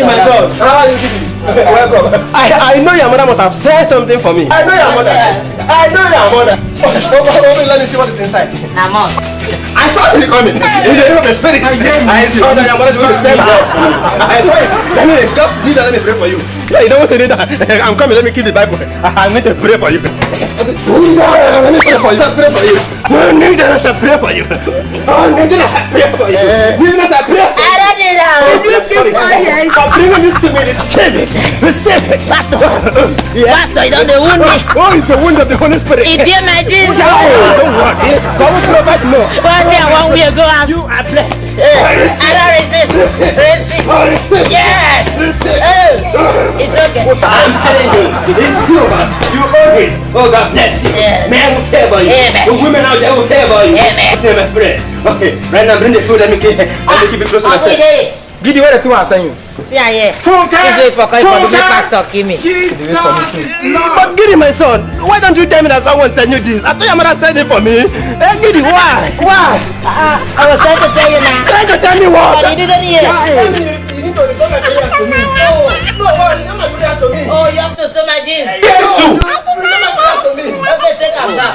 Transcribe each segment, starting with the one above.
Giddy, my son. How are you, Giddy? Welcome. I know your mother must have said something for me. I know your mother. Let me see what is inside. I saw it coming. In the name of the spirit. I saw that your mother was going to send God. I saw it. Let me just need that. Let me pray for you. Yeah, you don't want to need that. I'm coming. Let me keep the Bible. I need to pray for you. Let me pray for you. Pray for you. I need that. I pray for you. I need that. I pray for you. Need that. I pray for you. I don't need that. I'm bringing this to me. Receive it. Receive it. Pastor, Pastor, you don't wound me. Oh, it's the wound of the Holy Spirit. It's in my jeans. Don't worry. God will provide more. One day, one week ago, You are blessed. I don't receive. Receive. Yes. It's okay. I'm telling you, it's you. You own it. Oh, God bless you. Yeah. Men will care about you. Amen. The women out there will care about you. Amen. Say my prayer. Okay, right now bring the food. Let me keep it close to myself. Giddy, where the two are saying you? See, I hear. Full time. This way for the pastor give me. But Giddy, my son, why don't you tell me that someone sent you this? I thought your mother sent it for me. Hey, Giddy, why? Why? I was trying to tell you now. Trying to tell me what? But you didn't hear. You need to return my prayers to me. No, return my prayers to me. Oh, you have to sew my jeans. Yes, you. Return my prayers to me. Okay, take them back.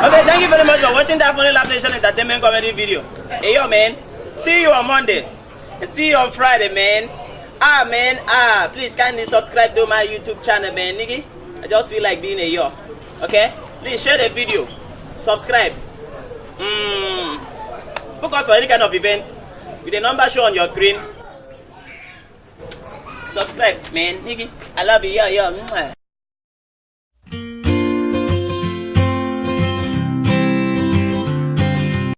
Okay, thank you very much for watching that funny Love Nation entertainment comedy video. Hey, yo, man. See you on Monday. See you on Friday, man. Please kindly subscribe to my YouTube channel, man, nigga. I just feel like being a yo. Okay? Please share the video. Subscribe. Book us for any kind of event with the number shown on your screen. Subscribe, man, nigga. I love you, yo.